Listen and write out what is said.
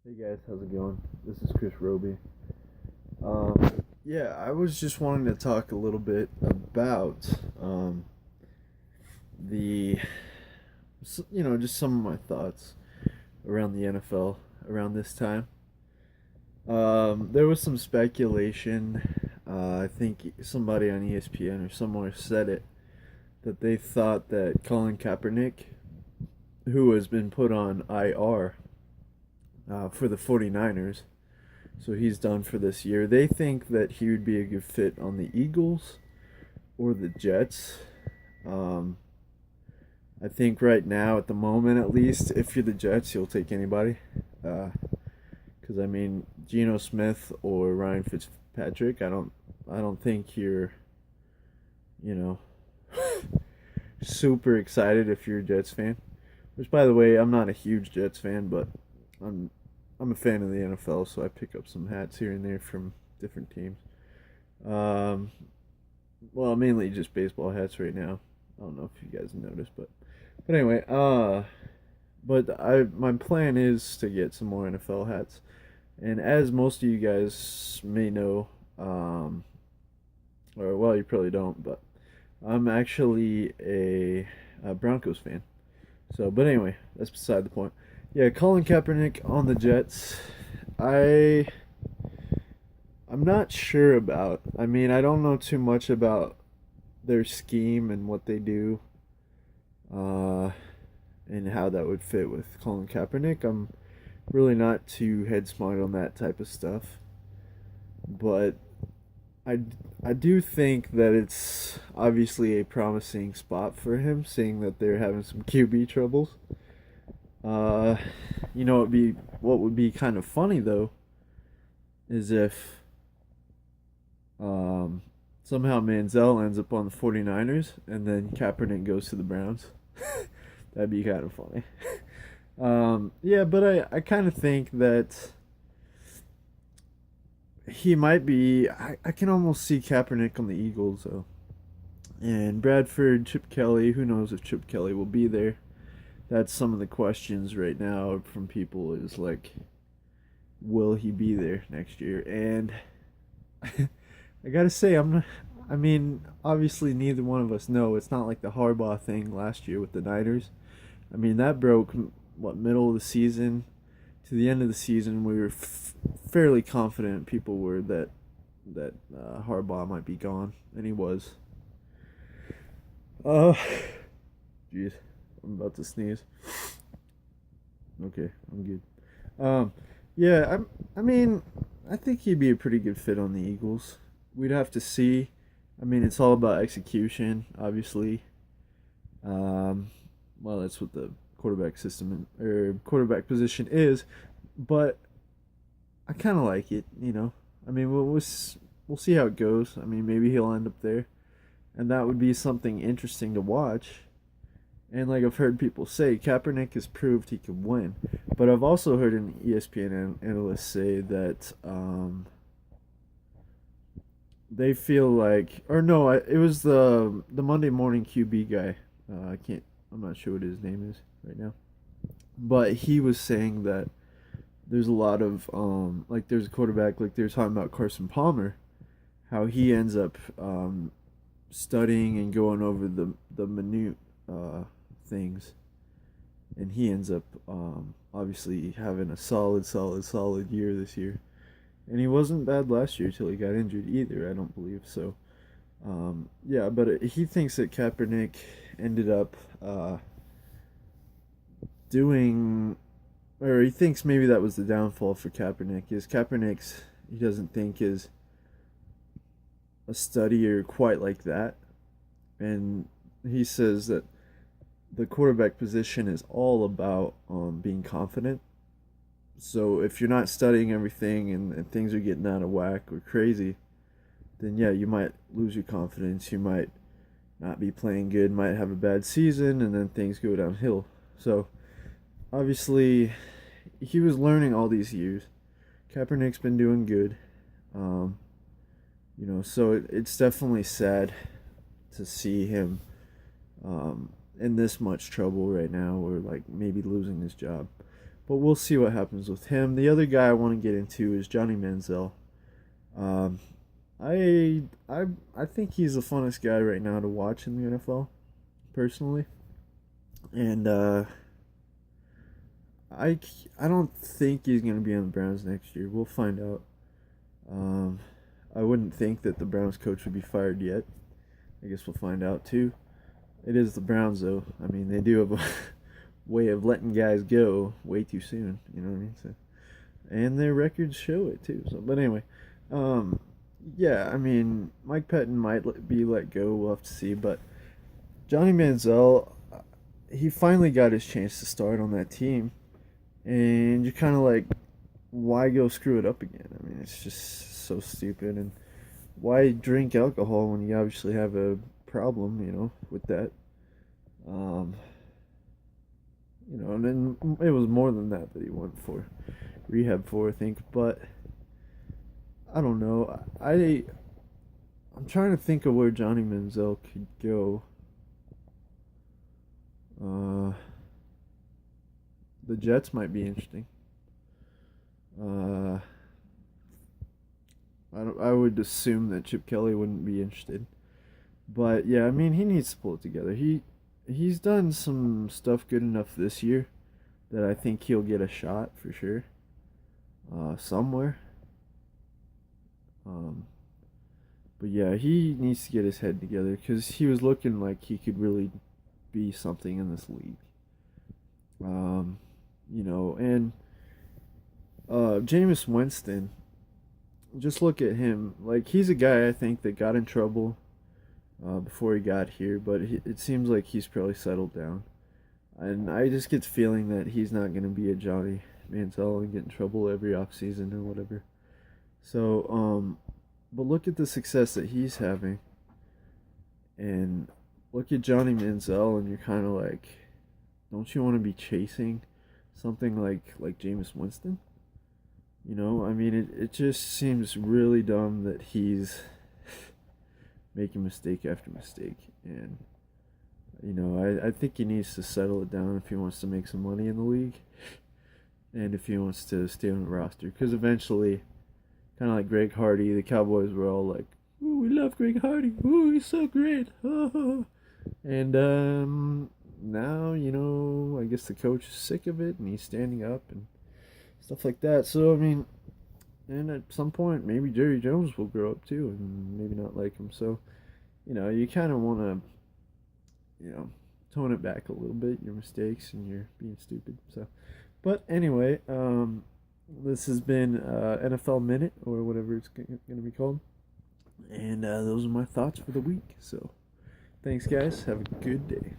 Hey guys, how's it going? This is Chris Roby. Yeah, I was just wanting to talk a little bit about the, just some of my thoughts around the NFL around this time. There was some speculation. I think somebody on ESPN or somewhere said it that they thought that Colin Kaepernick, who has been put on IR for the 49ers. So he's done for this year. They think that he would be a good fit on the Eagles or the Jets. Um, I think right now, at the moment at least, if you're the Jets, you'll take anybody. Because I mean, Geno Smith or Ryan Fitzpatrick, I don't think you're, you know, super excited if you're a Jets fan. Which, by the way, I'm not a huge Jets fan, but I'm I'm a fan of the NFL, so I pick up some hats here and there from different teams. Um, well, mainly just baseball hats right now. I don't know if you guys noticed, but anyway, but I my plan is to get some more NFL hats, and as most of you guys may know, or well, you probably don't, but I'm actually a Broncos fan. So, but anyway, that's beside the point. Yeah, Colin Kaepernick on the Jets. I I'm not sure about. I mean, I don't know too much about their scheme and what they do, uh, and how that would fit with Colin Kaepernick. I'm really not too head smart on that type of stuff, but I I do think that it's obviously a promising spot for him, seeing that they're having some QB troubles. Uh, what would be kind of funny though is if um somehow Manziel ends up on the 49ers and then Kaepernick goes to the Browns. That'd be kind of funny. Yeah, but I kind of think that he might be. I can almost see Kaepernick on the Eagles though. And Bradford, Chip Kelly. Who knows if Chip Kelly will be there? That's some of the questions right now from people. Is like, will he be there next year? And I gotta say, I'm not. I mean, obviously, neither one of us know. It's not like the Harbaugh thing last year with the Niners. I mean, that broke what middle of the season to the end of the season. We were fairly confident. People were that Harbaugh might be gone, and he was. Uh, jeez, I'm about to sneeze. Okay, I'm good. Um, yeah, I mean, I think he'd be a pretty good fit on the Eagles. We'd have to see. I mean, it's all about execution, obviously. Um, well, that's what the quarterback system or quarterback position is. But I kind of like it, you know. I mean, we'll see how it goes. I mean, maybe he'll end up there, and that would be something interesting to watch. And like I've heard people say, Kaepernick has proved he can win. But I've also heard an ESPN analyst say that they feel like, or no, it was the Monday morning QB guy. I can't. I'm not sure what his name is right now. But he was saying that there's a lot of like there's a quarterback like they're talking about Carson Palmer, how he ends up studying and going over the minute things, and he ends up obviously having a solid year this year, and he wasn't bad last year till he got injured either. I don't believe so. Yeah, but he thinks that Kaepernick ended up doing, or he thinks maybe that was the downfall for Kaepernick. Is Kaepernick's he doesn't think is a studier quite like that, and he says that the quarterback position is all about being confident. So if you're not studying everything and things are getting out of whack or crazy, then yeah, you might lose your confidence. You might not be playing good, might have a bad season, and then things go downhill. So obviously, he was learning all these years. Kaepernick's been doing good. Um, so it's definitely sad to see him in this much trouble right now, or like maybe losing his job. But we'll see what happens with him. The other guy I want to get into is Johnny Manziel. Um, I I think he's the funnest guy right now to watch in the NFL, personally. And I I don't think he's gonna be on the Browns next year. We'll find out. Um, I wouldn't think that the Browns coach would be fired yet. I guess we'll find out too. It is the Browns, though. I mean, they do have a way of letting guys go way too soon. You know what I mean? So, and their records show it too. So, but anyway, um, yeah. I mean, Mike Pettin might be let go. We'll have to see. But Johnny Manziel, he finally got his chance to start on that team, and you're kind of like, why go screw it up again? I mean, it's just so stupid. And why drink alcohol when you obviously have a problem, with that? Um, and then it was more than that he went for rehab for, I think. But I don't know. I'm trying to think of where Johnny Manziel could go. Uh, the Jets might be interesting. Uh, I would assume that Chip Kelly wouldn't be interested. But yeah, I mean, he needs to pull it together. He's done some stuff good enough this year that I think he'll get a shot for sure. Somewhere. Um, but yeah, he needs to get his head together because he was looking like he could really be something in this league. Um, and Jameis Winston, just look at him. Like, he's a guy I think that got in trouble before he got here, but it seems like he's probably settled down. And I just get the feeling that he's not going to be a Johnny Manziel and get in trouble every offseason or whatever. So, but look at the success that he's having. And look at Johnny Manziel, and you're kind of like, don't you want to be chasing something like Jameis Winston? I mean, it just seems really dumb that he's making mistake after mistake. And, I think he needs to settle it down if he wants to make some money in the league and if he wants to stay on the roster. Because eventually, kind of like Greg Hardy, the Cowboys were all like, "Ooh, we love Greg Hardy. Ooh, he's so great." And now, I guess the coach is sick of it and he's standing up and stuff like that. So, I mean, and at some point, maybe Jerry Jones will grow up too and maybe not like him. So, you kind of want to, tone it back a little bit, your mistakes and your being stupid. So, but anyway, this has been NFL Minute or whatever it's going to be called. And those are my thoughts for the week. So, thanks, guys. Have a good day.